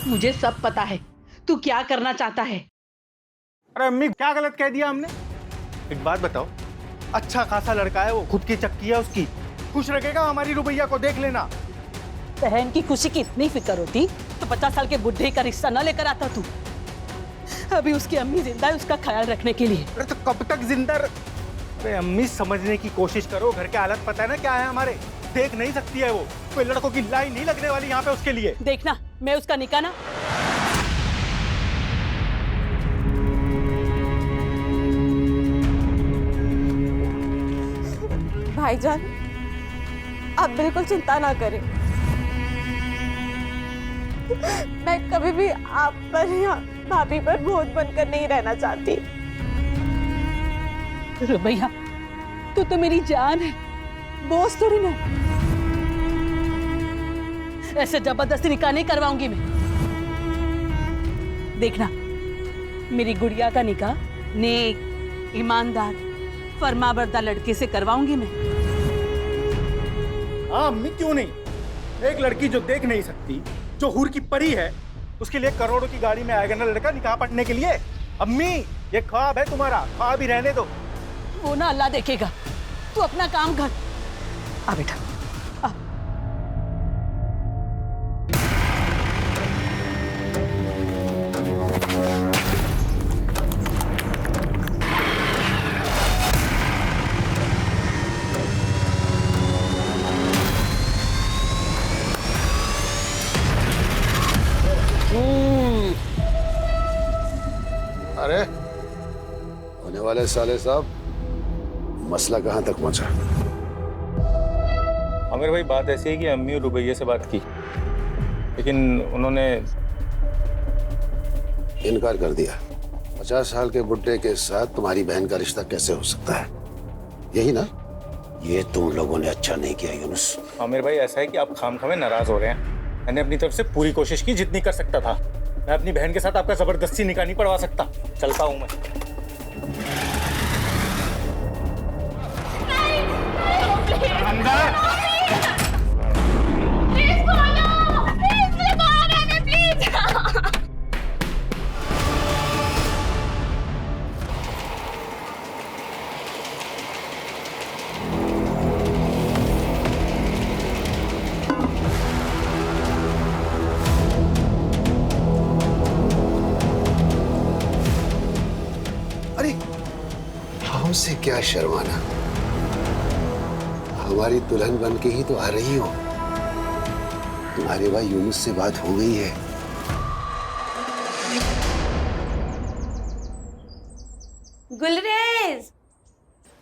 मुझे सब पता है तू क्या करना चाहता है। अरे अम्मी, क्या गलत कह दिया हमने? एक बात बताओ, अच्छा खासा लड़का है वो, खुद की चक्की है उसकी, खुश रखेगा हमारी रुबैया को, देख लेना। बहन की खुशी की इतनी फिक्र होती तो 50 साल के बुढ़े का रिश्ता न लेकर आता तू। अभी उसकी अम्मी जिंदा है उसका ख्याल रखने के लिए। अरे तो कब तक जिंदा अरे अम्मी, समझने की कोशिश करो, घर के हालत पता है ना क्या है हमारे, देख नहीं सकती है वो, कोई लड़कों की लाइन नहीं लगने वाली यहाँ पे उसके लिए। देखना मैं उसका निकाह ना। भाईजान, आप बिल्कुल चिंता ना करें। मैं कभी भी आप पर या भाभी पर बोझ बनकर नहीं रहना चाहती। रुबैया, तू तो मेरी जान है, बोझ थोड़ी ना। ऐसे जबरदस्ती निकाह नहीं करवाऊंगी मैं। देखना मेरी गुड़िया का निकाह नेक, ईमानदार, फरमाबरदार लड़के से करवाऊंगी मैं। हाँ अम्मी, क्यों नहीं? एक लड़की जो देख नहीं सकती, जो हूर की परी है, उसके लिए करोड़ों की गाड़ी में आएगा ना लड़का निकाह पढ़ने के लिए। अम्मी, ये ख्वाब है तुम्हारा, ख्वाब ही रहने दो। वो ना अल्लाह देखेगा, तू अपना काम कर। आ बेटा आ। अरे होने वाले साले साहब, मसला कहां तक पहुंचा? आमिर भाई, बात ऐसी है कि अम्मी और रुबैया से बात की, लेकिन उन्होंने इनकार कर दिया। 50 साल के बुड्ढे के साथ तुम्हारी बहन का रिश्ता कैसे हो सकता है? यही ना? ये तुम लोगों ने अच्छा नहीं किया यूनुस। आमिर भाई, ऐसा है कि आप खामखामे नाराज हो रहे हैं। मैंने अपनी तरफ से पूरी कोशिश की जितनी कर सकता था। मैं अपनी बहन के साथ आपका जबरदस्ती निकाह नहीं पढ़वा सकता। चलता हूं मैं। अरे हमसे क्या शर्माना, हमारी दुल्हन बन के ही तो आ रही हो। तुम्हारे भाई यूनुस से बात हो गई है। गुलरेज,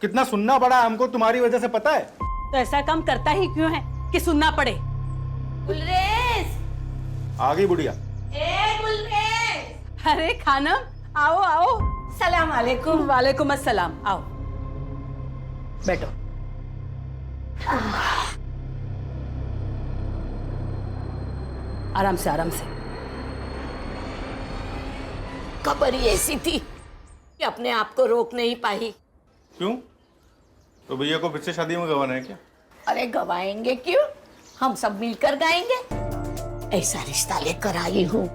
कितना सुनना पड़ा हमको तुम्हारी वजह से, पता है? तो ऐसा काम करता ही क्यों है कि सुनना पड़े। गुलरेज, आ गई बुढ़िया। ए गुलरेज। अरे खानम, आओ आओ। सलाम अलैकुम। वालेकुम अस्सलाम, आओ बैठो। आराम से आराम से। खबर ही ऐसी थी कि अपने आप को रोक नहीं पाई। क्यों? तो भैया को फिर से शादी में गवाना है क्या? अरे गवाएंगे क्यों, हम सब मिलकर गाएंगे। ऐसा रिश्ता लेकर आई हूँ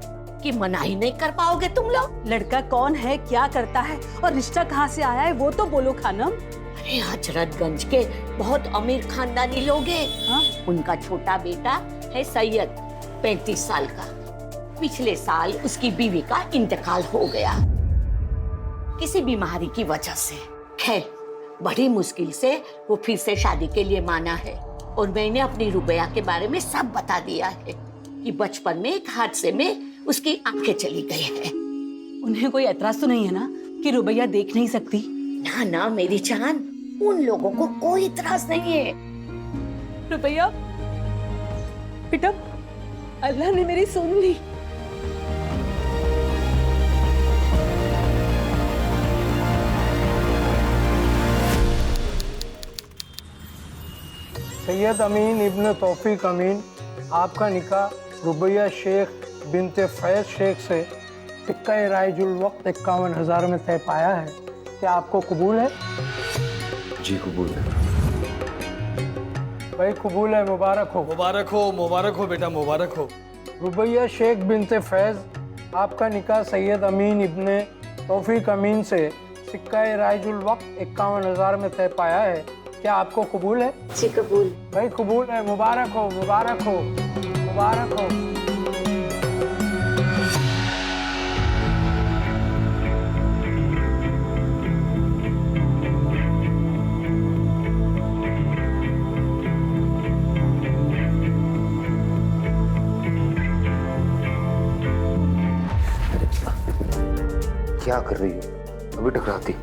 कि मना ही नहीं कर पाओगे तुम लोग। लड़का कौन है, क्या करता है और रिश्ता कहाँ से आया है वो तो बोलो खानम। अरे हजरतगंज के बहुत अमीर खानदानी लोग हैं। हाँ? उनका छोटा बेटा है सैयद, 35 साल का। पिछले साल उसकी बीवी का इंतकाल हो गया किसी बीमारी की वजह से। खैर बड़ी मुश्किल से वो फिर से शादी के लिए माना है। और मैंने अपनी रुबैया के बारे में सब बता दिया है कि बचपन में एक हादसे में उसकी आंखें चली गई है। उन्हें कोई एतराज तो नहीं है ना कि रुबैया देख नहीं सकती? ना ना मेरी जान, उन लोगों को कोई इतराज नहीं है। रुबैया बेटा, अल्लाह ने मेरी सुन ली। सैयद अमीन इब्न तौफीक अमीन, आपका निकाह रुबैया शेख बिनते फैज शेख से टिक्का राइजुल वक्त 51,000 में तय पाया है। क्या आपको कबूल है? जी कबूल है। भाई कबूल है, मुबारक हो। मुबारक हो, मुबारक हो बेटा, मुबारक हो। रुबैया शेख बिनते फैज, आपका निकाह सैयद अमीन इब्ने तौफीक अमीन से सिक्का राइजुल वक्त 51,000 में तय पाया है। क्या आपको कबूल है? जी कबूल। भाई कबूल है। मुबारक हो, मुबारक हो, मुबारक हो। क्या कर रही हो? अभी टकराती।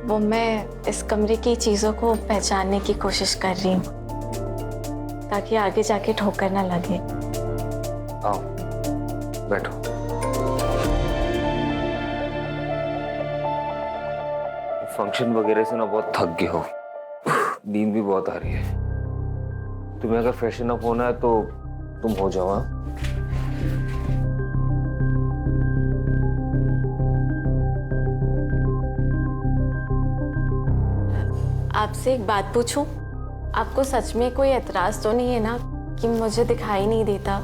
वो मैं इस कमरे की चीजों को पहचानने की कोशिश कर रही हूँ ताकि आगे जाके ठोकर ना लगे। आओ बैठो। फंक्शन वगैरह से ना बहुत थक गए हो, नींद भी बहुत आ रही है। तुम्हें अगर फ्रेशन अप होना है तो तुम हो जाओ। हाँ? आपसे एक बात पूछूं? आपको सच में कोई एतराज तो नहीं है ना कि मुझे दिखाई नहीं देता?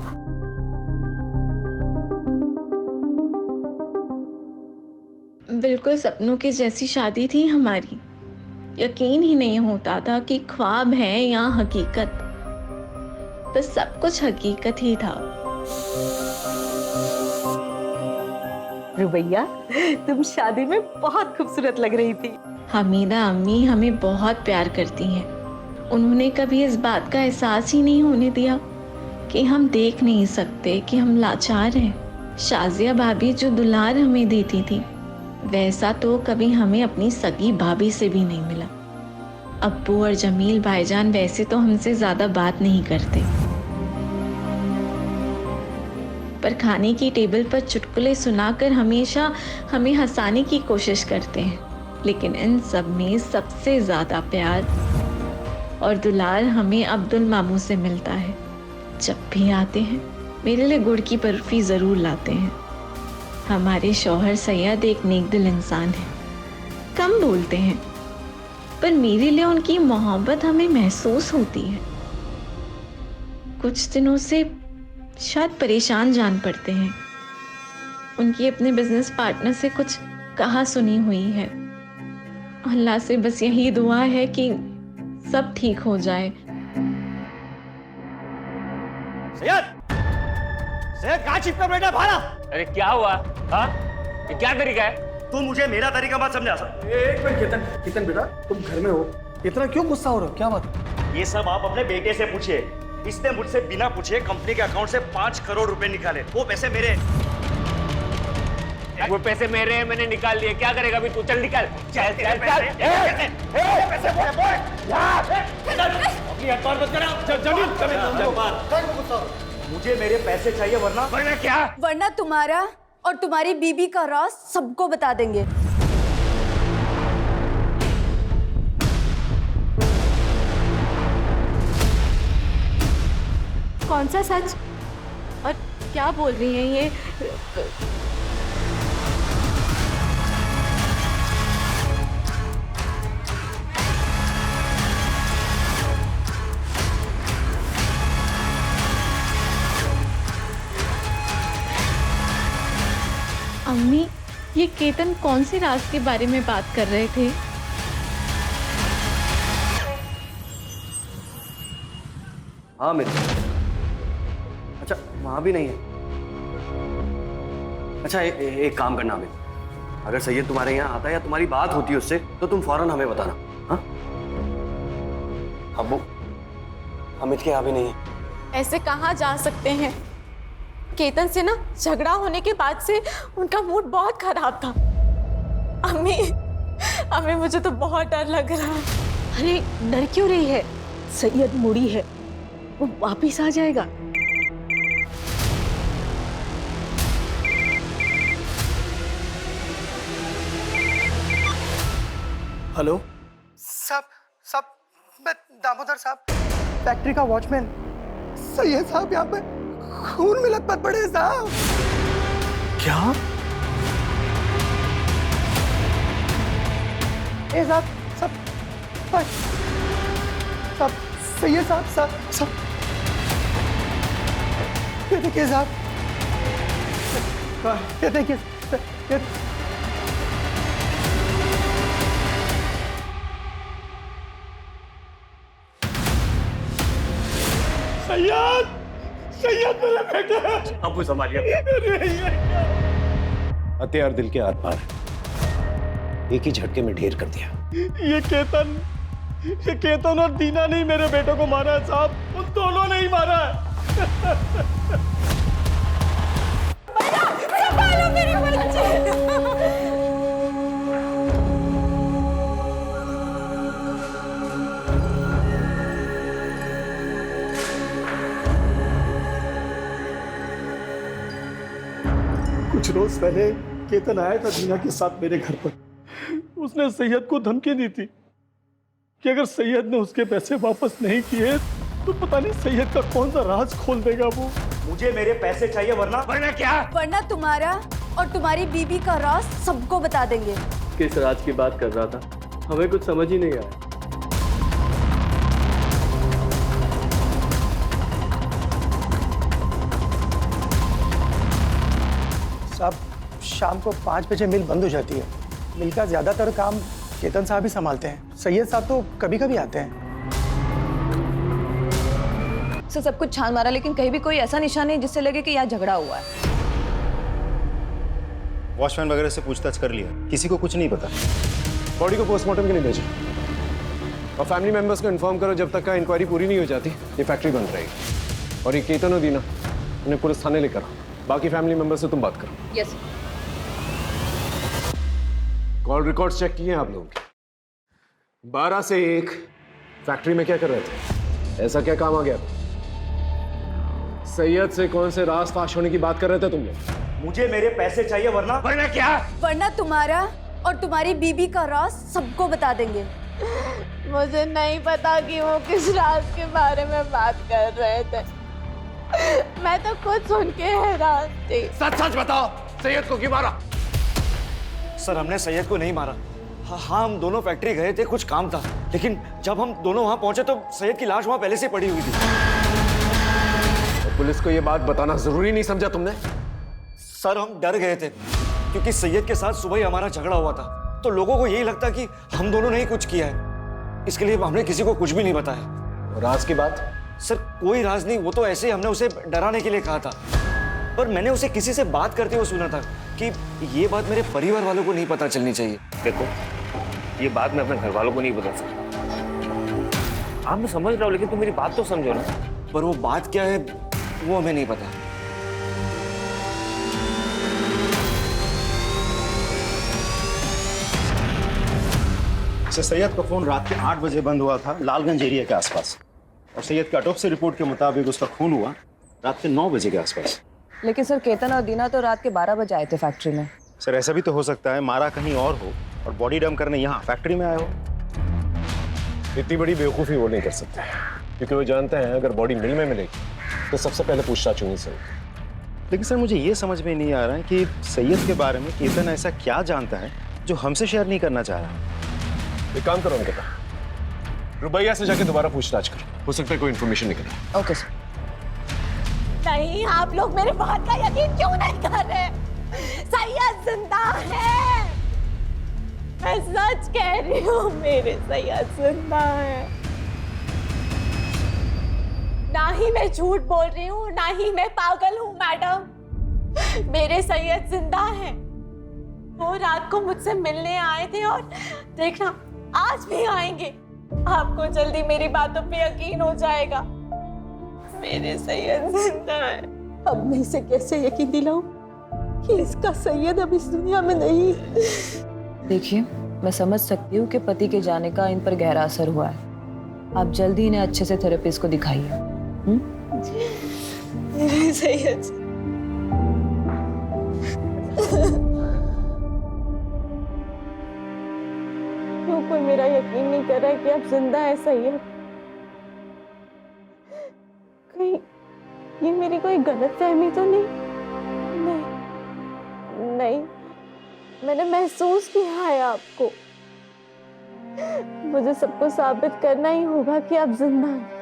बिल्कुल सपनों की जैसी शादी थी हमारी। यकीन ही नहीं होता था कि ख्वाब है या हकीकत। बस सब कुछ हकीकत ही था। रुबैया, तुम शादी में बहुत खूबसूरत लग रही थी। हमीदा अम्मी हमें बहुत प्यार करती हैं। उन्होंने कभी इस बात का एहसास ही नहीं होने दिया कि हम देख नहीं सकते कि हम लाचार हैं। शाजिया भाभी जो दुलार हमें देती थी, वैसा तो कभी हमें अपनी सगी भाभी से भी नहीं मिला। अब्बू और जमील भाईजान वैसे तो हमसे ज्यादा बात नहीं करते, पर खाने की टेबल पर चुटकुले सुनाकर हमेशा हमें हंसाने की कोशिश करते हैं। लेकिन इन सब में सबसे ज्यादा प्यार और दुलार हमें अब्दुल मामू से मिलता है। जब भी आते हैं मेरे लिए गुड़ की बर्फी जरूर लाते हैं। हमारे शौहर सैयद एक नेकदिल इंसान है, कम बोलते हैं, पर मेरे लिए उनकी मोहब्बत हमें महसूस होती है। कुछ दिनों से शायद परेशान जान पड़ते हैं। उनकी अपने बिजनेस पार्टनर से कुछ कहा सुनी हुई है। अल्लाह से बस यही दुआ है कि सब ठीक हो जाए। सैयद, सैयद कहाँ छिप कर बैठा भाला? अरे क्या हुआ? हाँ? ये क्या तरीका है? तू मुझे मेरा तरीका मत समझा सक। एक मिनट केतन, केतन बेटा तुम घर में हो, इतना क्यों गुस्सा हो रहे हो? क्या बात? ये सब आप अपने बेटे से पूछिए। इसने मुझसे बिना पूछे कंपनी के अकाउंट से 5 करोड़ रुपए निकाले। वो पैसे मेरे। वो पैसे मेरे हैं, मैंने निकाल लिए। क्या करेगा अभी तू? चल निकाल। चल चल चल। पैसे अपनी अखबार मत करा। जमीन मुझे मेरे पैसे चाहिए वरना क्या? वरना तुम्हारा और तुम्हारी बीबी का राज सबको बता देंगे। कौन सा सच और क्या बोल रही हैं ये? अम्मी, ये केतन कौन सी राज के बारे में बात कर रहे थे? हाँ मित्र। अच्छा वहां भी नहीं है। अच्छा एक काम करना अमित, अगर सैयद तुम्हारे यहाँ आता है या तुम्हारी बात होती है उससे तो तुम फौरन हमें बताना। हाँ अब्बू, अमित के यहाँ भी नहीं है। ऐसे कहाँ जा सकते हैं? केतन से ना झगड़ा होने के बाद से उनका मूड बहुत खराब था। अम्मी, अम्मी मुझे तो बहुत डर लग रहा है। अरे डर क्यों रही है? सैयद मुड़ी है, वो वापिस आ जाएगा। हेलो साहब, मैं दामोदर साहब, फैक्ट्री का वॉचमैन। सैयद साहब यहाँ पे खून मिलत मत पड़े साहब। क्या? ए साहब, साहब, सैयद साहब, साहब, ये देखिए साहब, ये देखिए, ये सैयद, सैयद मेरे बेटे। अब संभालिए। हथियार दिल के आर पार, एक ही झटके में ढेर कर दिया। ये केतन और दीना नहीं मेरे बेटे को मारा है साहब, उन दोनों ने ही मारा है। संभालो मेरे बच्चे। कुछ रोज पहले केतन आया था दीना के साथ मेरे घर पर। उसने सैयद को धमकी दी थी कि अगर सैयद ने उसके पैसे वापस नहीं किए तो पता नहीं सैयद का कौन सा राज खोल देगा वो। मुझे मेरे पैसे चाहिए वरना क्या? वरना तुम्हारा और तुम्हारी बीबी का राज सबको बता देंगे। किस राज की बात कर रहा था, हमें कुछ समझ ही नहीं आया। साहब, शाम को 5 बजे मिल बंद हो जाती है। मिल का ज्यादातर काम केतन साहब ही संभालते हैं। सैयद साहब तो कभी कभी आते हैं। सर सब कुछ छान मारा लेकिन कहीं भी कोई ऐसा निशान नहीं जिससे लगे कि यहाँ झगड़ा हुआ है। वॉचमैन वगैरह से पूछताछ कर लिया, किसी को कुछ नहीं पता। बॉडी को पोस्टमार्टम के लिए भेजो और फैमिली मेंबर्स को इन्फॉर्म करो, जब तक का इंक्वायरी पूरी नहीं हो जाती ये फैक्ट्री बंद रहेगी। और ये केतन और दीना उन्हें पुलिस थाने लेकर आओ, बाकी फैमिली मेंबर से तुम बात करो। यस। कॉल रिकॉर्ड्स चेक किए हैं आप लोगों के? 12 से 1 फैक्ट्री में क्या कर रहे थे? ऐसा क्या काम आ गया? सैयद से कौन से राज फाश होने की बात कर रहे थे तुम लोग? मुझे मेरे पैसे चाहिए वरना क्या? वरना तुम्हारा और तुम्हारी बीबी का राज सबको बता देंगे। मुझे नहीं पता कि वो किस राज के बारे में बात कर रहे थे। मैं तो खुद सुन के हैरान थी। सच सच बताओ, सैयद को क्यों मारा? सर हमने सैयद को नहीं मारा। हाँ हम दोनों फैक्ट्री गए थे, कुछ काम था, लेकिन जब हम दोनों वहां पहुंचे तो सैयद की लाश वहां पहले से पड़ी हुई थी। और पुलिस को ये बात बताना जरूरी नहीं समझा तुमने? सर हम डर गए थे क्योंकि सैयद के साथ सुबह ही हमारा झगड़ा हुआ था, तो लोगों को यही लगता कि हम दोनों ने ही कुछ किया है, इसके लिए हमने किसी को कुछ भी नहीं बताया। राज की बात? सर कोई राज नहीं, वो तो ऐसे ही हमने उसे डराने के लिए कहा था, पर मैंने उसे किसी से बात करते हुए सुना था कि ये बात मेरे परिवार वालों को नहीं पता चलनी चाहिए। देखो, ये बात मैं अपने घर वालों को नहीं बता सकता। आप मैं समझ रहा हूँ, लेकिन तुम मेरी बात तो समझो ना। पर वो बात क्या है वो हमें नहीं पता। सैयद का फोन रात के 8 बजे बंद हुआ था लालगंज एरिया के आसपास, और सैयद के ऑटोप्सी रिपोर्ट के मुताबिक उसका खून हुआ रात के 9 बजे के आसपास। लेकिन सर केतन और दीना तो रात के 12 बजे आए थे फैक्ट्री में। सर ऐसा भी तो हो सकता है मारा कहीं और हो और बॉडी डंप करने यहाँ फैक्ट्री में आए हो। इतनी बड़ी बेवकूफ़ी वो नहीं कर सकते, क्योंकि वो जानते हैं अगर बॉडी मिल में मिलेगी तो सबसे पहले पूछताछ होनी से। लेकिन सर मुझे ये समझ में नहीं आ रहा है कि सैयद के बारे में केतन ऐसा क्या जानता है जो हमसे शेयर नहीं करना चाह रहा। एक काम करो उनके रुबैया से जाके दोबारा पूछताछ करो, हो सकता है कोई इन्फॉर्मेशन निकले। Okay sir. नहीं, आप लोग मेरे बात का यकीन क्यों नहीं कर रहे? सैयद जिंदा है, मैं सच कह रही हूँ, मेरे सैयद जिंदा है। ना ही मैं झूठ बोल रही हूँ, ना ही मैं पागल हूँ मैडम, मेरे सैयद जिंदा है। वो रात को मुझसे मिलने आए थे और देखना आज भी आएंगे। आपको जल्दी मेरी बातों पे यकीन हो जाएगा, मेरे सैयद जिंदा है। अब मैं इसे कैसे यकीन दिलाऊं कि इसका सैयद अब इस दुनिया में नहीं। देखिए मैं समझ सकती हूँ कि पति के जाने का इन पर गहरा असर हुआ है। आप जल्दी इन्हें अच्छे से थेरेपिस्ट को दिखाइए। मेरे सैयद क्यों कोई मेरा यकीन नहीं कर रहा है कि अब जिंदा है सैयद? कहीं ये मेरी कोई गलतफहमी तो नहीं? नहीं, मैंने महसूस किया है आपको। मुझे सबको साबित करना ही होगा कि आप जिंदा हैं।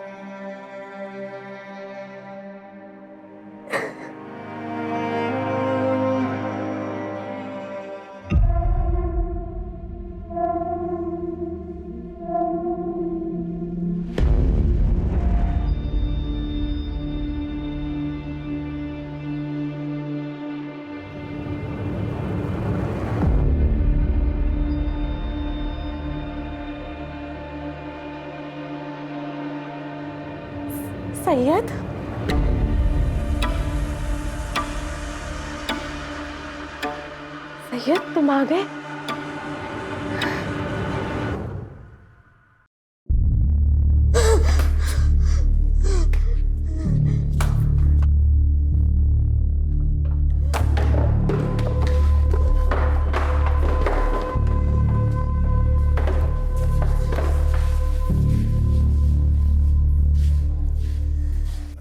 सैयद, सैयद तुम आ गए।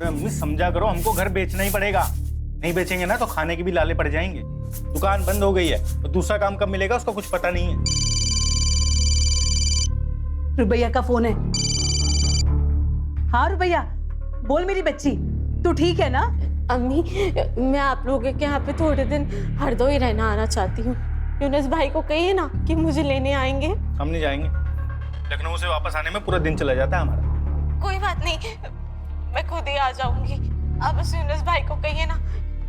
अम्मी समझा करो, हमको घर बेचना ही पड़ेगा। नहीं बेचेंगे ना तो खाने के भी लाले पड़ जाएंगे। दुकान बंद हो गई है तो दूसरा काम कब मिलेगा उसका कुछ पता नहीं है। रुबैया का फोन है। हाँ रुबैया, बोल मेरी बच्ची, तू ठीक है ना? अम्मी, मैं आप लोगों के यहाँ पे थोड़े दिन हरदोई रहना आना चाहती हूँ। यूनुस भाई को कहिए ना कि मुझे लेने आएंगे। हम नहीं जाएंगे, लखनऊ से वापस आने में पूरा दिन चला जाता है हमारा। कोई बात नहीं, मैं खुद ही आ जाऊंगी। आप बस यूनुस भाई को कहिए ना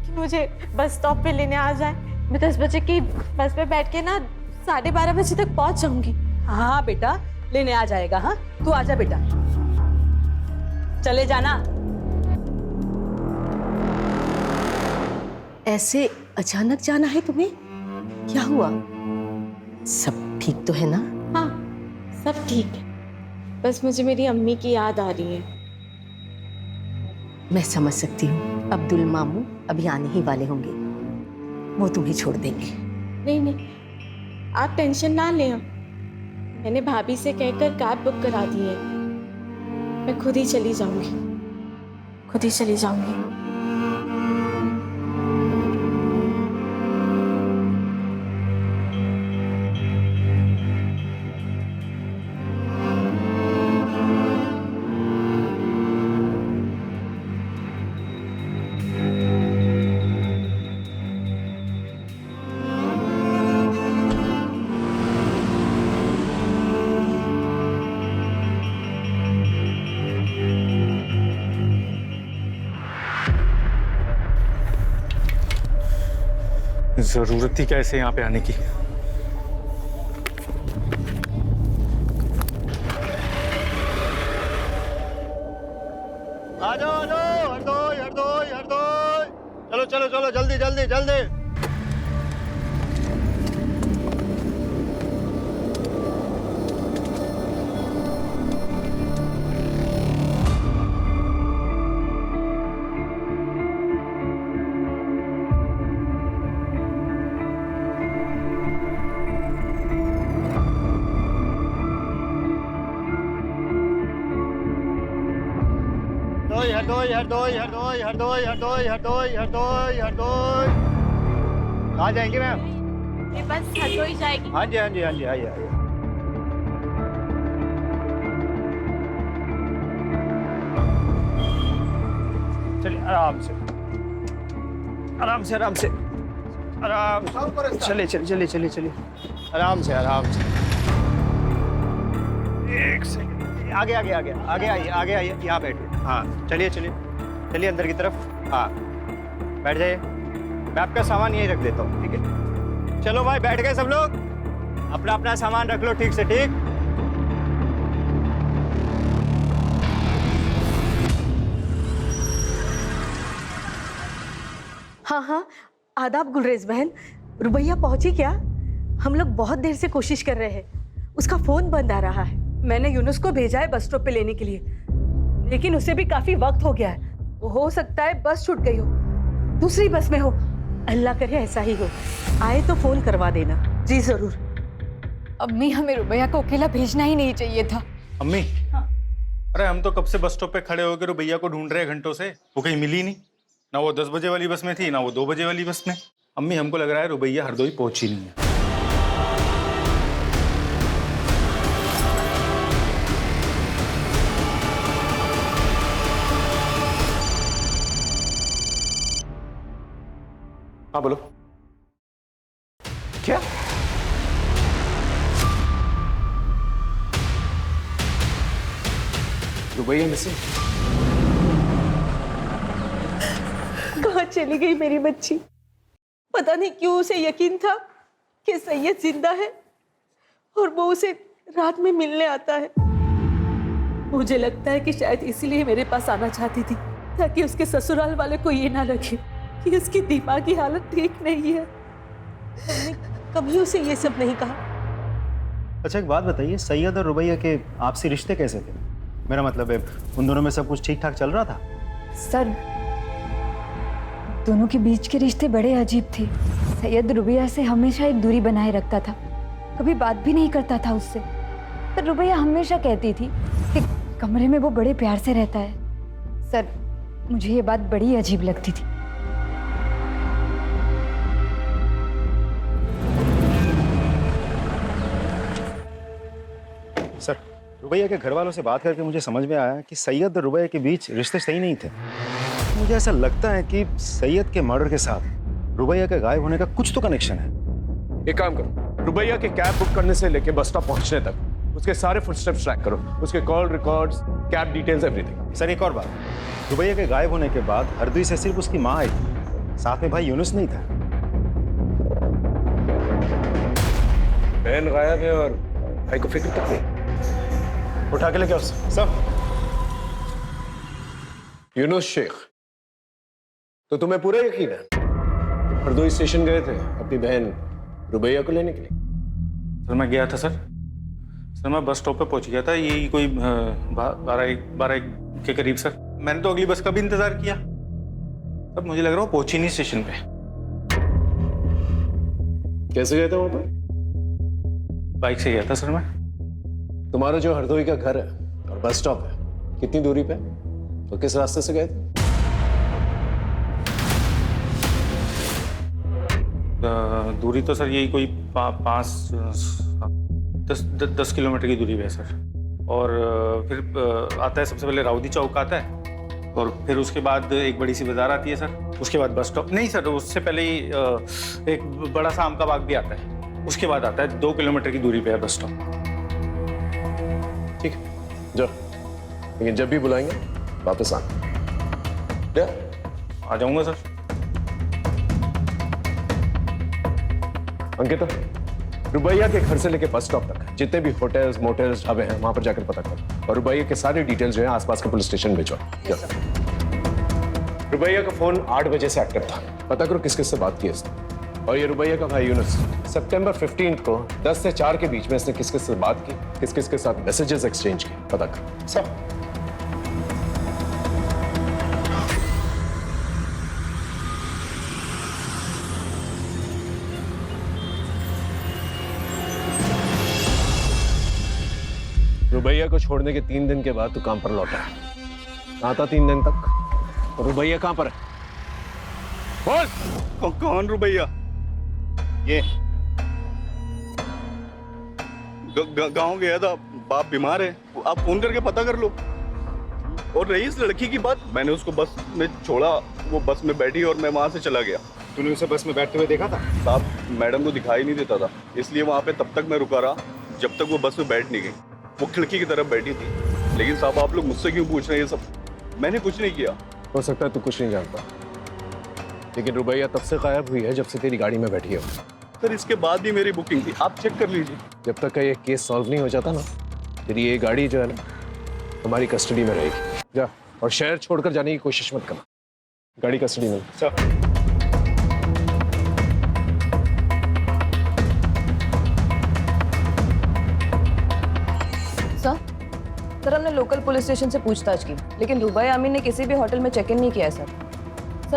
कि मुझे बस स्टॉप पे लेने आ जाए। मैं 10 बजे की बस पे बैठ के ना 12:30 बजे तक पहुंच जाऊंगी। हाँ बेटा, लेने आ जाएगा। हाँ तू आजा बेटा, चले जाना। ऐसे अचानक जाना है तुम्हें? क्या हुआ? सब ठीक तो है ना? हाँ सब ठीक है, बस मुझे मेरी अम्मी की याद आ रही है। मैं समझ सकती हूँ, अब्दुल मामू अभी आने ही वाले होंगे, वो तुम्हें छोड़ देंगे। नहीं नहीं, आप टेंशन ना लें। मैंने भाभी से कहकर कैब बुक करा दी है। मैं खुद ही चली जाऊंगी, खुद ही चली जाऊंगी। जरूरत थी क्या ऐसे यहाँ पे आने की? आ जाओ हरदोई हरदोई हरदोई, चलो चलो चलो जल्दी जल्दी जल्दी। हरदोई हरदोई हरदोई हरदोई हरदोई हरदोई हरदोई हरदोई। कहाँ जाएंगी मैम? ये बस हरदोई जाएगी। हाँ जी हाँ जी हाँ जी, आइए आइए। चलिए आराम से आराम से आराम से आराम से, चलिए चलिए चलिए चलिए चलिए, आराम से आराम से। एक सेकंड, आगे आगे आगे आगे आइए, यहाँ बैठिए। हाँ चलिए चलिए चलिए अंदर की तरफ। हाँ बैठ जाइए, मैं आपका सामान यहीं रख देता हूँ, ठीक है? चलो भाई बैठ गए सब लोग, अपना अपना सामान रख लो ठीक से, ठीक? हाँ हाँ, आदाब गुलरेज बहन। रुबैया पहुंची क्या? हम लोग बहुत देर से कोशिश कर रहे हैं, उसका फोन बंद आ रहा है। मैंने यूनुस को भेजा है बस स्टॉप पे लेने के लिए, लेकिन उसे भी काफी वक्त हो गया है। हो सकता है बस छूट गई हो, दूसरी बस में हो। अल्लाह करे ऐसा ही हो। आए तो फोन करवा देना। जी जरूर। अम्मी, हमें रुबैया को अकेला भेजना ही नहीं चाहिए था। अम्मी अरे हम तो कब से बस स्टॉप पे खड़े होकर रुबैया को ढूंढ रहे हैं घंटों से, वो कहीं मिली नहीं। ना वो 10 बजे वाली बस में थी, ना वो 2 बजे वाली बस में। अम्मी हमको लग रहा है रुबैया हरदोई पहुंची नहीं है। हाँ बोलो। क्या? रुबैया मिसिंग? कहाँ चली गई मेरी बच्ची? पता नहीं क्यों उसे यकीन था कि सैयद जिंदा है और वो उसे रात में मिलने आता है। मुझे लगता है कि शायद इसीलिए मेरे पास आना चाहती थी, ताकि उसके ससुराल वाले को ये ना लगे कि उसकी दिमागी हालत ठीक नहीं है। कभी उसे ये सब नहीं कहा। अच्छा एक बात बताइए, सैयद और रुबैया के आपसी रिश्ते कैसे थे? मेरा मतलब है उन दोनों में सब कुछ ठीक ठाक चल रहा था? सर, दोनों के बीच के रिश्ते बड़े अजीब थे। सैयद रुबैया से हमेशा एक दूरी बनाए रखता था, कभी बात भी नहीं करता था उससे। पर रुबैया हमेशा कहती थी कि कमरे में वो बड़े प्यार से रहता है। सर, मुझे ये बात बड़ी अजीब लगती थी। सर, रुबैया के घर वालों से बात करके मुझे समझ में आया कि सैयद और रुबैया के बीच रिश्ते सही नहीं थे। मुझे ऐसा लगता है कि सैयद के मर्डर के साथ रुबैया के गायब होने का कुछ तो कनेक्शन है। एक काम करो, रुबैया की कैब बुक करने से लेके बस स्टॉप पहुंचने तक उसके सारे फुटस्टेप्स ट्रैक करो, उसके call records, cab details, everything. Sir एक और बात, रुबैया के गायब होने के बाद हरदोई से सिर्फ उसकी माँ आई थी, साथ में भाई यूनुस नहीं था। बहन गायब है और भाई को फिक्र तक नहीं। उठा के लेके आओ सर। यूनुस शेख, तो तुम्हें पूरा यकीन है तुम हरदोई स्टेशन गए थे अपनी बहन रुबैया को लेने के लिए? सर मैं गया था सर मैं बस स्टॉप पे पहुंच गया था, यही कोई 12-1 के करीब सर। मैंने तो अगली बस का भी इंतजार किया, तब मुझे लग रहा है पहुंची नहीं स्टेशन पे। कैसे गए थे वहां पर? बाइक से गया था सर मैं। तुम्हारा जो हरदोई का घर है और बस स्टॉप है कितनी दूरी पे, तो किस रास्ते से गए थे? दूरी तो सर यही कोई 5-10 किलोमीटर की दूरी पे है सर। और फिर आता है सबसे पहले राउदी चौक आता है, और फिर उसके बाद एक बड़ी सी बाजार आती है सर, उसके बाद बस स्टॉप। नहीं सर, उससे पहले ही एक बड़ा सा आम का बाग भी आता है, उसके बाद आता है 2 किलोमीटर की दूरी पे है बस स्टॉप। ठीक है, जाओ, लेकिन जब भी बुलाएंगे वापस आना। आ जाऊंगा सर। अंकिता, रुबैया के घर से लेके बस स्टॉप तक जितने भी होटल्स, मोटल्स, ढाबे हैं वहां पर जाकर पता करो, और रुबैया के सारे डिटेल्स जो हैं आसपास के पुलिस स्टेशन भिजवाओ। रुबैया का फोन 8 बजे से एक्टिव था, पता करो किस किस से बात की इसने। और ये रुबैया का भाई यूनुस सितंबर 15 को 10 से 4 के बीच में इसने किस किस से बात की, किस किस के साथ मैसेजेस एक्सचेंज किए, पता करो सब। रुबैया को छोड़ने के 3 दिन के बाद तू काम पर लौटा है। आता 3 दिन तक तो रुबैया कहां पर है? बोल। कौन रुबैया? ये गांव गया था, बाप बीमार है, आप फोन करके पता कर लो। और रही इस लड़की की बात, मैंने उसको बस में छोड़ा, वो बस में बैठी और मैं वहां से चला गया। तूने उसे बस में बैठते हुए देखा था? साहब, मैडम को दिखाई नहीं देता था, इसलिए वहां पे तब तक मैं रुका रहा जब तक वो बस में बैठ नहीं गई। वो खिड़की की तरफ बैठी थी। लेकिन साहब, आप लोग मुझसे क्यों पूछ रहे हैं ये सब? मैंने कुछ नहीं किया। हो सकता है तू कुछ नहीं जानता, लेकिन रुबैया तब से गायब हुई है जब से तेरी गाड़ी में बैठी है। सर, इसके बाद भी मेरी बुकिंग थी, आप चेक कर लीजिए। जब तक का ये केस सॉल्व नहीं हो जाता ना, तेरी ये गाड़ी जो है ना हमारी कस्टडी में रहेगी। जा, और शहर छोड़कर जाने की कोशिश मत करना, गाड़ी कस्टडी में। सर, सर हमने लोकल पुलिस स्टेशन से पूछताछ की, लेकिन रुबैया अमीन ने किसी भी होटल में चेक इन नहीं किया है सर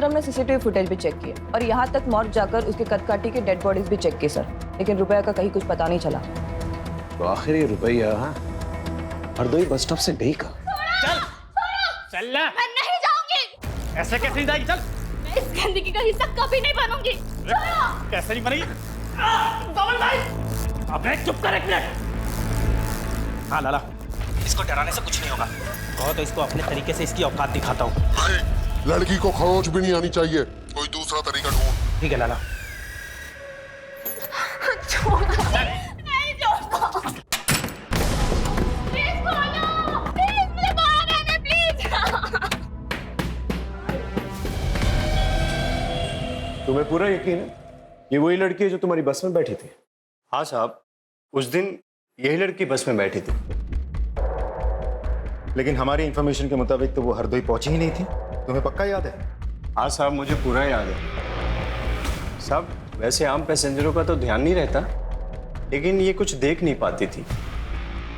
हमने सीसीटीवी फुटेज भी चेक किया, और यहाँ तक मॉर्ग जाकर उसके कदकाठी के डेड बॉडीज भी चेक किए सर, लेकिन रुबैया का कहीं कुछ पता नहीं चला। तो आखिर ये रुबैया हरदोई बस स्टॉप से गई कहाँ? चल ना। मैं नहीं जाऊंगी। ऐसे कैसे नहीं जाएगी? चल। मैं इस गंदगी का हिस्सा कभी नहीं बनूंगी। कैसे नहीं बनेगी? कमल भाई, अबे चुप कर एक मिनट। हाँ लाला, इसको डराने से कुछ नहीं होगा। कहो तो इसको अपने तरीके से इसकी औकात दिखाता हूँ। लड़की को खरोच भी नहीं आनी चाहिए, कोई दूसरा तरीका ढूंढ। ठीक है लाला। नहीं छोड़ता। प्लीज बोलो, प्लीज मुझे मारो मैंने, प्लीज। तुम्हें पूरा यकीन है ये वही लड़की है जो तुम्हारी बस में बैठी थी? हाँ साहब, उस दिन यही लड़की बस में बैठी थी। लेकिन हमारी इंफॉर्मेशन के मुताबिक तो वो हरदोई पहुंची ही नहीं थी। तुम्हें पक्का याद है? हाँ साहब, मुझे पूरा याद है साहब। वैसे आम पैसेंजरों का तो ध्यान नहीं रहता, लेकिन ये कुछ देख नहीं पाती थी।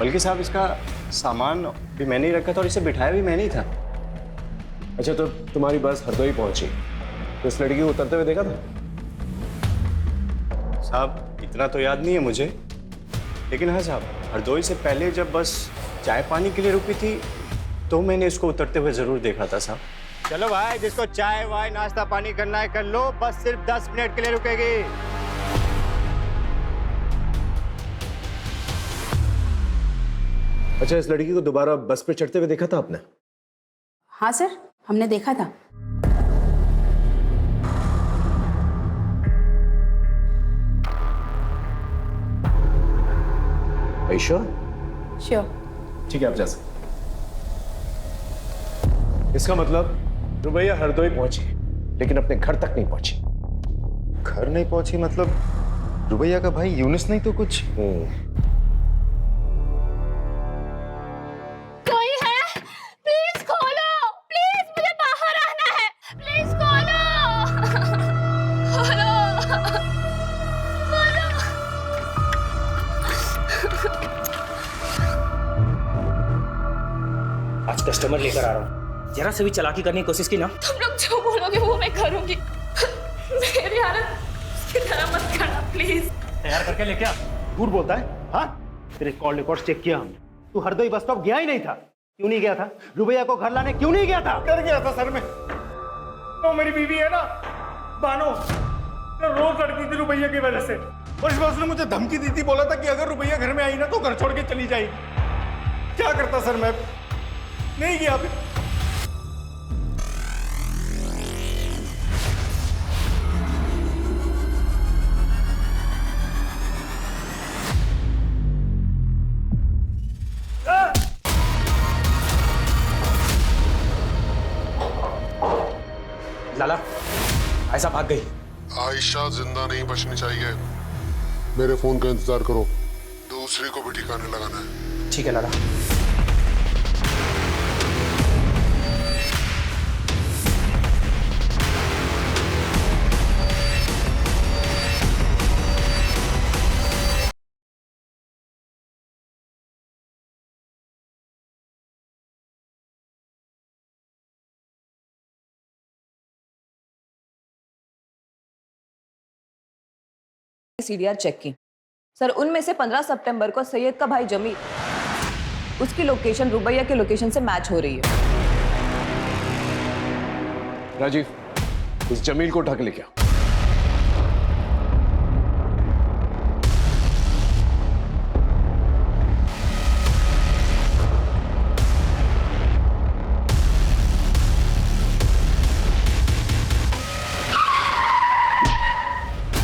बल्कि साहब इसका सामान भी मैंने ही रखा था और इसे बिठाया भी मैंने ही था। अच्छा, तो तुम्हारी बस हरदोई पहुंची तो इस लड़की को उतरते हुए देखा था? साहब इतना तो याद नहीं है मुझे, लेकिन हाँ साहब, हरदोई से पहले जब बस चाय पानी के लिए रुकी थी तो मैंने इसको उतरते हुए जरूर देखा था साहब। चलो भाई, जिसको चाय वाय नाश्ता पानी करना है कर लो, बस सिर्फ 10 मिनट के लिए रुकेगी। अच्छा, इस लड़की को दोबारा बस पे चढ़ते हुए देखा था आपने? हाँ सर, हमने देखा था। श्योर? श्योर। ठीक है, आप जा सकते। इसका मतलब रुबैया हरदोई पहुंची, लेकिन अपने घर तक नहीं पहुंची। घर नहीं पहुंची मतलब रुबैया का भाई यूनुस नहीं तो कुछ? कोई है? प्लीज खोलो, प्लीज, मुझे बाहर आना है, प्लीज खोलो, खोलो, खोलो। आज कस्टमर लेकर आ रहा हूँ, जरा से भी चालाकी करने की कोशिश की ना, तुम लोग जो बोलोगे वो मैं करूंगी। मेरी हालत की तरह मत करना प्लीज। तैयार करके लेके आ। झूठ बोलता है? हाँ, तेरे कॉल रिकॉर्ड चेक किया हमने। तू हरदोई बस स्टॉप गया ही नहीं था। क्यों नहीं गया था? रुबैया को घर लाने क्यों नहीं गया था? कर गया था सर मैं। तो मेरी बीवी है ना बानो, तो रोज लड़की थी रुबैया की वजह से, और इस बार उसने मुझे धमकी दी थी, बोला था कि अगर रुबैया घर में आई ना तो घर छोड़ के चली जाएगी। क्या करता सर, मैं नहीं गया। लाला, ऐसा भाग गई। आयशा जिंदा नहीं बचनी चाहिए। मेरे फोन का इंतजार करो, दूसरी को भी ठिकाने लगाना है। ठीक है लाला। सीडीआर चेक की सर, उनमें से 15 सितंबर को सैयद का भाई जमील, उसकी लोकेशन रुबैया के लोकेशन से मैच हो रही है। राजीव, उस जमील को उठा के लेके आओ।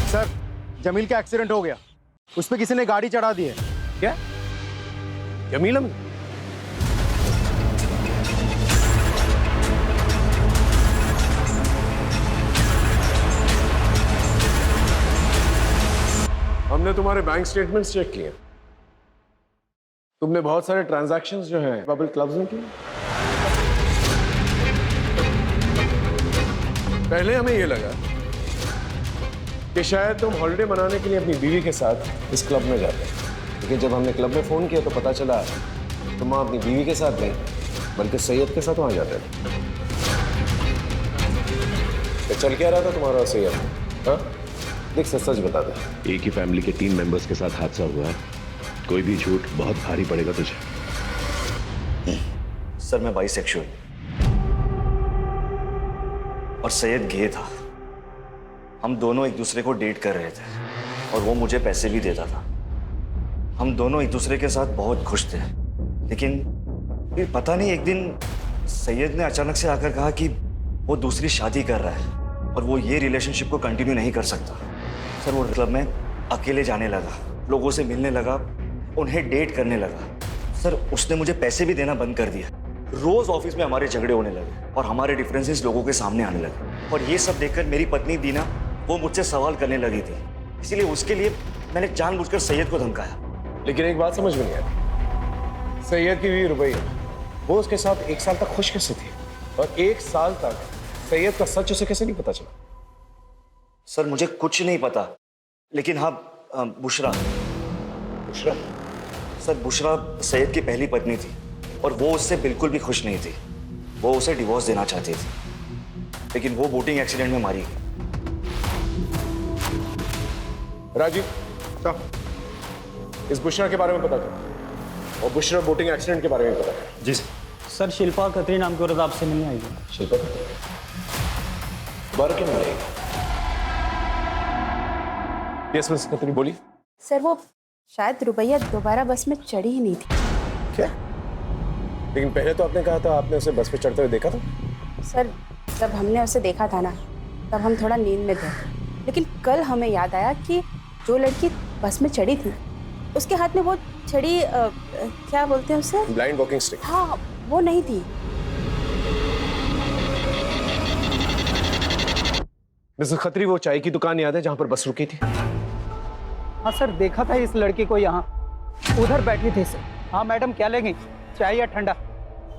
सर, जमील का एक्सीडेंट हो गया, उस पे किसी ने गाड़ी चढ़ा दी है। क्या? जमील हम? हमने तुम्हारे बैंक स्टेटमेंट्स चेक किए। तुमने बहुत सारे ट्रांजैक्शंस जो हैं बबल क्लब्स में किए। पहले हमें यह लगा कि शायद तुम हॉलिडे मनाने के लिए अपनी बीवी के साथ इस क्लब में जाते हैं, लेकिन जब हमने क्लब में फोन किया तो पता चला तुम वहां अपनी बीवी के साथ नहीं बल्कि सैयद के साथ वहां जाते थे। तो चल क्या रहा था तुम्हारा और सैयद? हाँ, देख सच बता दे। एक ही फैमिली के 3 मेंबर्स के साथ हादसा हुआ है, कोई भी झूठ बहुत भारी पड़ेगा तुझे। सर, मैं बाइसेक्सुअल और सैयद गे था। हम दोनों एक दूसरे को डेट कर रहे थे और वो मुझे पैसे भी देता था। हम दोनों एक दूसरे के साथ बहुत खुश थे, लेकिन फिर पता नहीं एक दिन सैयद ने अचानक से आकर कहा कि वो दूसरी शादी कर रहा है और वो ये रिलेशनशिप को कंटिन्यू नहीं कर सकता। सर, वो क्लब में अकेले जाने लगा, लोगों से मिलने लगा, उन्हें डेट करने लगा। सर, उसने मुझे पैसे भी देना बंद कर दिया। रोज ऑफिस में हमारे झगड़े होने लगे और हमारे डिफरेंसेस लोगों के सामने आने लगे, और ये सब देखकर मेरी पत्नी दीना वो मुझसे सवाल करने लगी थी। इसीलिए उसके लिए मैंने जानबूझकर सैयद को धमकाया। लेकिन एक बात समझ में नहीं आई, सैयद की बीवी रुबैया वो उसके साथ 1 साल तक खुश कैसे थी, और 1 साल तक सैयद का सच उसे कैसे नहीं पता चला? सर मुझे कुछ नहीं पता, लेकिन हाँ बुशरा सर, बुशरा सैयद की पहली पत्नी थी और वो उससे बिल्कुल भी खुश नहीं थी। वो उसे डिवोर्स देना चाहती थी, लेकिन वो बोटिंग एक्सीडेंट में मारी गई। राजीव, इस बुशरा के बारे में पता कर, और बुशरा बोटिंग एक्सीडेंट के बारे में पता कर। जी सर। सर शिल्पा खत्री नाम की औरत आपसे मिलने आएगी। शिल्पा खत्री दोबारा क्यों मिलेगी? यस मिस खत्री, बोलिए। सर वो शायद रुबैया दोबारा बस में चढ़ी ही नहीं थी। क्या? लेकिन पहले तो आपने कहा था आपने उसे बस पे चढ़ते हुए देखा था। सर जब हमने उसे देखा था ना, तब हम थोड़ा नींद में थे, लेकिन कल हमें याद आया कि जो लड़की बस में चढ़ी थी उसके हाथ में वो छड़ी क्या बोलते हैं उसे? Blind walking stick. हाँ, वो नहीं थी। मिसेस खत्री, वो चाय की दुकान याद है जहां पर बस रुकी थी? हाँ सर, देखा था इस लड़की को यहाँ, उधर बैठी थी सर। हाँ मैडम, क्या लेंगी, चाय या ठंडा?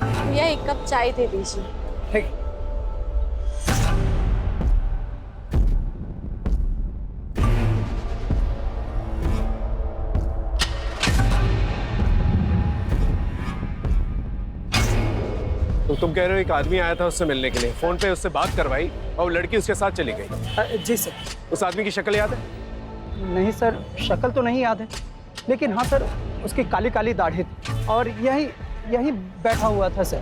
भैया 1 कप चाय दे दीजिए। ठीक। तो तुम कह रहे हो एक आदमी आया था उससे मिलने के लिए, फोन पे उससे बात करवाई और वो लड़की उसके साथ चली गई? जी सर। उस आदमी की शक्ल याद है? नहीं सर, शक्ल तो नहीं याद है, लेकिन हाँ सर, उसकी काली काली दाढ़ी थी और यही बैठा हुआ था सर।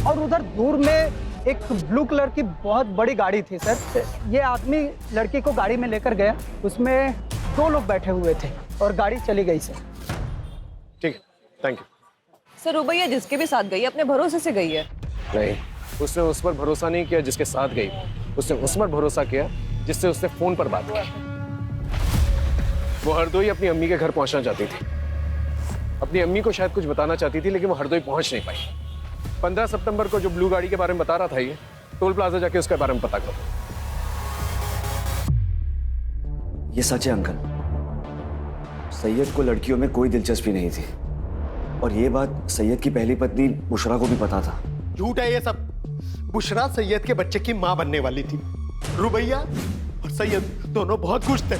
और उधर दूर में एक ब्लू कलर की बहुत बड़ी गाड़ी थी सर। ये आदमी लड़की को गाड़ी में लेकर गया, उसमें 2 लोग बैठे हुए थे और गाड़ी चली गई सर। ठीक है, थैंक यू। सर रुबैया जिसके भी साथ गई है अपने भरोसे से गई है। नहीं, उसने उस पर भरोसा नहीं किया जिसके साथ गई, उसने उस पर भरोसा किया जिससे उसने फोन पर बात की। वो हरदोई अपनी अम्मी के घर पहुंचना चाहती थी, अपनी अम्मी को शायद कुछ बताना चाहती थी, लेकिन वो हरदोई पहुंच नहीं पाई। 15 सितंबर को जो ब्लू गाड़ी के बारे में बता रहा था, ये टोल प्लाजा जाके उसके बारे में पता करो। ये सच है अंकल, सैयद को लड़कियों में कोई दिलचस्पी नहीं थी, और ये बात सैयद की पहली पत्नी बुशरा को भी पता था। झूठ है ये सब। बुशरा सैयद के बच्चे की मां बनने वाली थी। रुबैया और सैयद दोनों बहुत खुश थे,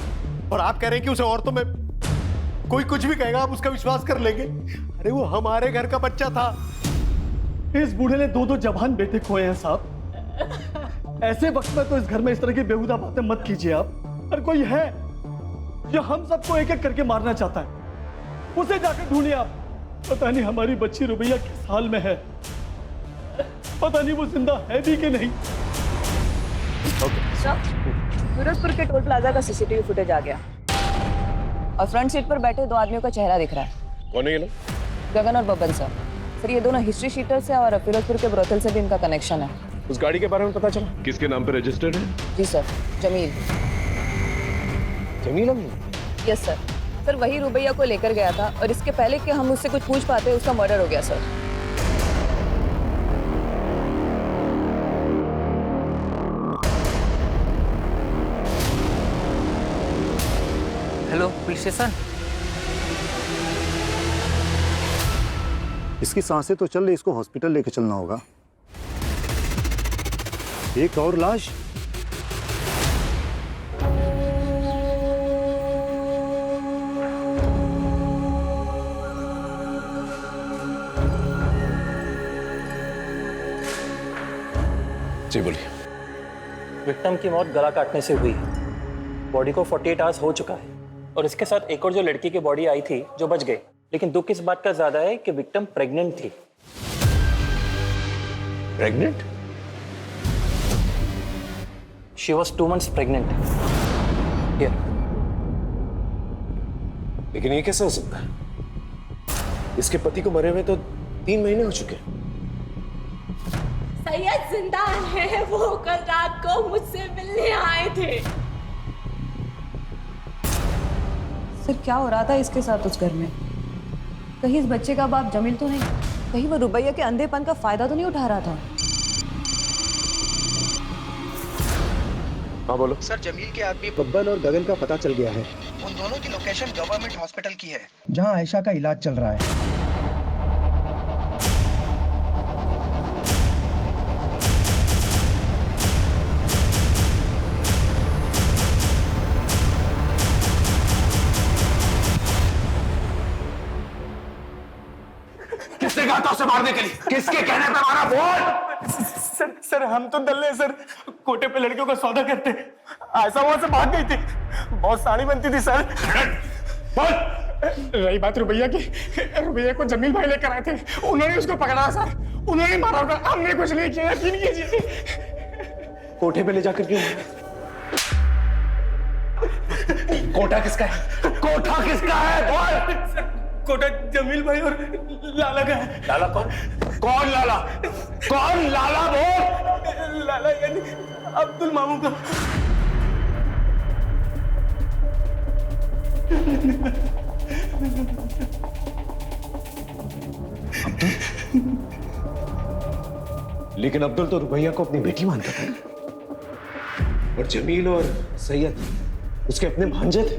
और आप कह रहे हैं कि उसे औरतों में कोई कुछ भी कहेगा आप उसका विश्वास कर लेंगे? अरे वो हमारे घर का बच्चा था। इस बूढ़े ने 2 जवान बेटे खोए हैं साहब। ऐसे वक्त में तो इस घर में इस तरह की बेहुदा बातें मत कीजिए आप। और कोई है जो हम सबको एक एक करके मारना चाहता है, उसे जाकर ढूंढिए आप। पता नहीं हमारी बच्ची रुबैया किस हाल में है, पता नहीं वो जिंदा है भी कि नहीं। सूरजपुर के टोल प्लाजा का सीसीटीवी फुटेज आ गया और फ्रंट सीट पर बैठे 2 आदमियों का चेहरा दिख रहा है। कौन है ये लोग? गगन और बबन सर। सर ये दोनों हिस्ट्री शीटर्स हैं और फिरोजपुर के ब्रोथल से भी इनका कनेक्शन है। उस गाड़ी के बारे में पता चला? किसके नाम पे रजिस्टर्ड है? जी sir, Jameel. Jameel Ameen? Yes sir. Sir वही रुबैया को लेकर गया था, और इसके पहले कि हम उससे कुछ पूछ पाते उसका मर्डर हो गया सर। Hello police station. इसकी सांसें तो चल रही, इसको हॉस्पिटल लेके चलना होगा। एक और लाश। जी बोलिए। विक्टिम की मौत गला काटने से हुई है। बॉडी को 48 आवर्स हो चुका है, और इसके साथ एक और जो लड़की की बॉडी आई थी जो बच गई, लेकिन दुख इस बात का ज्यादा है कि विक्टिम प्रेग्नेंट थी। Pregnant? She was 2 months pregnant. लेकिन ये कैसे हो सकता है? इसके पति को मरे हुए तो 3 महीने हो चुके हैं। सैयद जिंदा है, वो कल रात को मुझसे मिलने आए थे। सर क्या हो रहा था इसके साथ उस घर में? कहीं इस बच्चे का बाप जमील तो नहीं? कहीं वो रुबैया के अंधेपन का फायदा तो नहीं उठा रहा था? हाँ बोलो। सर जमील के आदमी बब्बन और गगन का पता चल गया है। उन दोनों की लोकेशन गवर्नमेंट हॉस्पिटल की है, जहां आयशा का इलाज चल रहा है। कहा था उसे मारने के लिए? किसके कहने पे मारा? बोल। सर हम तो दल्ले सर, कोटे पे लड़कियों का सौदा करते, ऐसा वहां से भाग गई थी, बहुत साड़ी बनती थी सर। बोल। रही बात रुबैया की, रुबैया को जमील भाई लेकर आए थे, उन्होंने उसको पकड़ा सर, उन्होंने मारा होगा, हमने कुछ नहीं किया, यकीन कीजिए। कोठे पे ले जाकर क्यों? कोटा किसका है? कोठा किसका है? बोल। कोटा जमील भाई और लाला का है। लाला कौन? कौन लाला? कौन लाला? बोल। लाला यानी अब्दुल मामू का। लेकिन अब्दुल तो रुबैया को अपनी बेटी मानता था, और जमील और सैयद उसके अपने भांजे थे।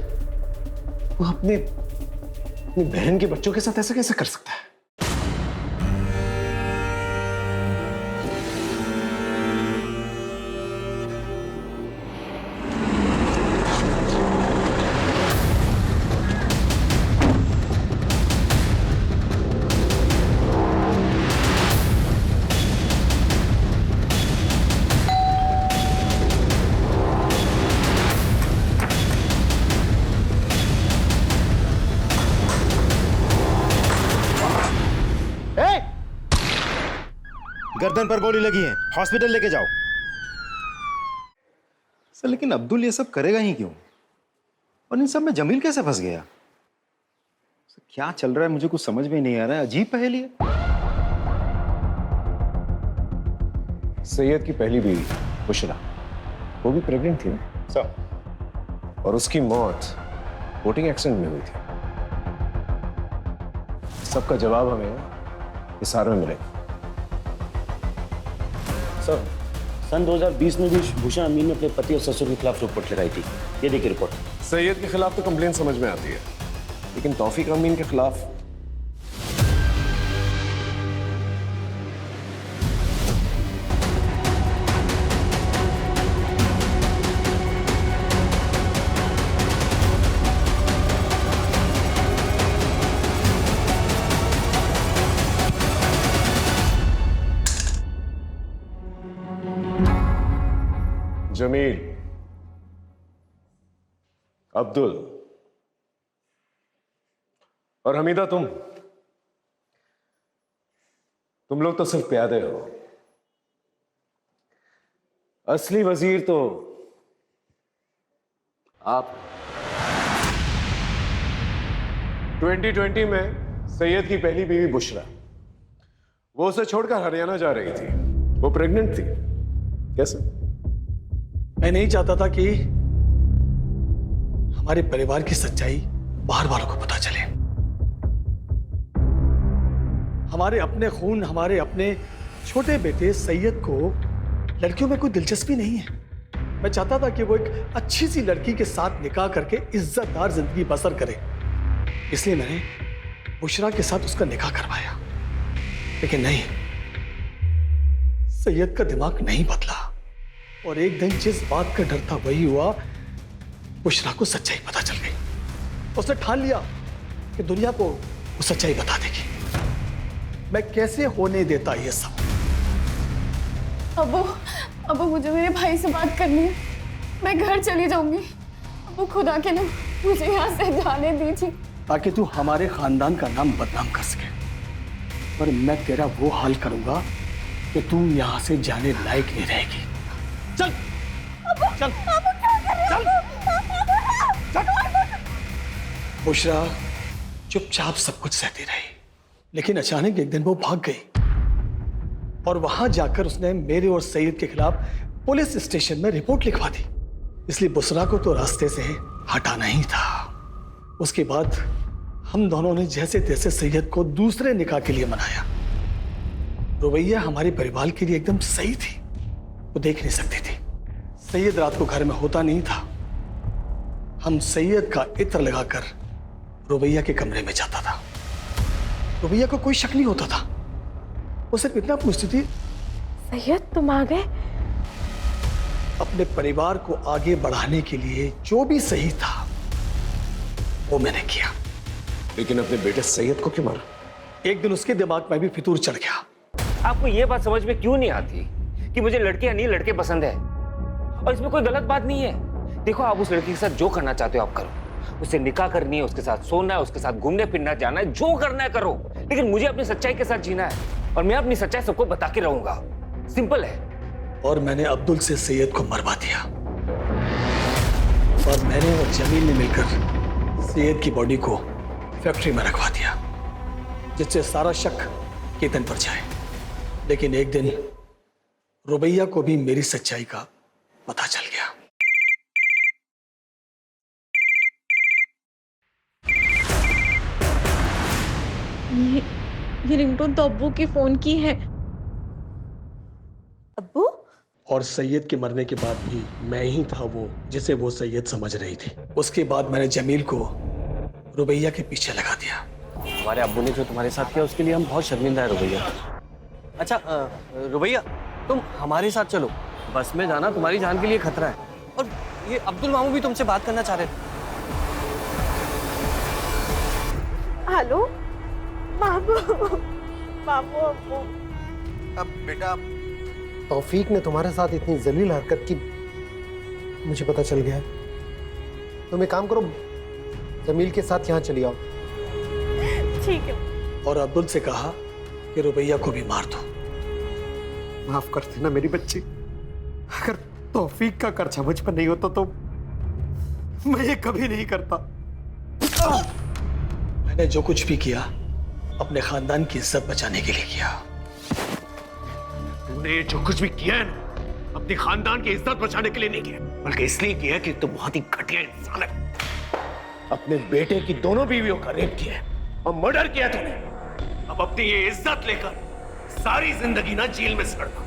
वो अपनी बहन के बच्चों के साथ ऐसा कैसे कर सकता है? गर्दन पर गोली लगी है, हॉस्पिटल लेके जाओ। सर लेकिन अब्दुल ये सब करेगा ही क्यों? और इन सब में जमील कैसे फंस गया? सर, क्या चल रहा है मुझे कुछ समझ में नहीं आ रहा है। अजीब पहेली है। सैयद की पहली बीवी बुशरा, वो भी प्रेग्नेंट थी ना सर, और उसकी मौत बोटिंग एक्सीडेंट में हुई थी। सबका जवाब हमें हिसार में मिलेगा। सर सन 2020 में भी भूषण अमीन ने अपने पति और ससुर के खिलाफ रिपोर्ट लगाई थी। ये देखिए रिपोर्ट। सैयद के खिलाफ तो कंप्लेन समझ में आती है, लेकिन तौफीक अमीन के खिलाफ जमील, अब्दुल और हमीदा, तुम लोग तो सिर्फ प्यादे हो। असली वजीर तो आप। 2020 में सैयद की पहली बीवी बुशरा, वो उसे छोड़कर हरियाणा जा रही थी। वो प्रेग्नेंट थी। कैसे? मैं नहीं चाहता था कि हमारे परिवार की सच्चाई बाहर वालों को पता चले। हमारे अपने खून, हमारे अपने छोटे बेटे सैयद को लड़कियों में कोई दिलचस्पी नहीं है। मैं चाहता था कि वो एक अच्छी सी लड़की के साथ निकाह करके इज्जतदार जिंदगी बसर करे, इसलिए मैंने बुशरा के साथ उसका निकाह करवाया। लेकिन नहीं, सैयद का दिमाग नहीं बदला, और एक दिन जिस बात का डर था वही हुआ। बुशरा को सच्चाई पता चल गई। उसने ठान लिया कि दुनिया को वो सच्चाई बता देगी। मैं कैसे होने देता ये सब? अबू मुझे मेरे भाई से बात करनी है। मैं घर चली जाऊंगी। अबू खुदा के नाम मुझे यहाँ से जाने दीजिए, ताकि तू हमारे खानदान का नाम बदनाम कर सके। पर मैं तेरा वो हाल करूंगा कि तू यहाँ से जाने लायक नहीं रहेगी। चल चल चल चल। बुशरा चुपचाप सब कुछ सहती रही, लेकिन अचानक एक दिन वो भाग गई, और वहां जाकर उसने मेरे और सईद के खिलाफ पुलिस स्टेशन में रिपोर्ट लिखवा दी। इसलिए बुशरा को तो रास्ते से हटाना ही था। उसके बाद हम दोनों ने जैसे तैसे सैयद को दूसरे निकाह के लिए मनाया। रुबैया हमारे परिवार के लिए एकदम सही थी। वो देख नहीं सकती थी। सैयद रात को घर में होता नहीं था। हम सैयद का इत्र लगाकर रुबैया के कमरे में जाता था। रुबैया को कोई शक नहीं होता था। वो सिर्फ इतना पूछती थी, सैयद तुम आ गए? अपने परिवार को आगे बढ़ाने के लिए जो भी सही था वो मैंने किया। लेकिन अपने बेटे सैयद को क्यों मारा? एक दिन उसके दिमाग में भी फितूर चढ़ गया। आपको ये बात समझ में क्यों नहीं आती कि मुझे लड़कियां नहीं लड़के पसंद है, और इसमें कोई गलत बात नहीं है। देखो, आप उस लड़की के साथ जो करना चाहते हो आप करो, उससे निकाह करनी है, उसके साथ सोना है, उसके साथ घूमने फिरना जाना है, जो करना है करो, लेकिन मुझे अपनी सच्चाई के साथ जीना है और मैं अपनी सच्चाई सबको बता के रहूंगा। सिंपल है। और मैंने अब्दुल से सैयद को मरवा दिया और मैंने और जमील ने मिलकर सैयद की बॉडी को फैक्ट्री में रखवा दिया, जिससे सारा शक केतन पर जाए। लेकिन एक दिन रुबैया को भी मेरी सच्चाई का पता चल गया। ये रिंगटोन तो अब्बू की फोन की है। अब्बू? और सैयद के मरने के बाद भी मैं ही था वो जिसे वो सैयद समझ रही थी। उसके बाद मैंने जमील को रुबैया के पीछे लगा दिया। हमारे अब्बू ने जो तुम्हारे साथ किया उसके लिए हम बहुत शर्मिंदा है रुबैया। अच्छा रुबैया, तुम हमारे साथ चलो, बस में जाना तुम्हारी जान के लिए खतरा है। और ये अब्दुल मामू भी तुमसे बात करना चाह रहे थे। हेलो मामू, मामू अब्बू। अब बेटा, तौफीक ने तुम्हारे साथ इतनी जलील हरकत की मुझे पता चल गया है। तुम एक काम करो, जमील के साथ यहाँ चली आओ। ठीक है। और अब्दुल से कहा कि रुबैया को भी मार दो। माफ कर देना मेरी बच्ची, अगर तौफीक का कर्जा मुझ पर नहीं होता तो मैं ये कभी नहीं करता। मैंने जो कुछ भी किया अपने खानदान की इज्जत बचाने के लिए किया। तुमने जो कुछ भी किया है ना, अपने खानदान की इज्जत बचाने के लिए नहीं किया, बल्कि इसलिए किया कि तुम बहुत ही घटिया इंसान है। अपने बेटे की दोनों बीवियों का रेप किया है और मर्डर किया तुमने। अब अपनी ये इज्जत लेकर सारी जिंदगी ना जेल में सड़ना।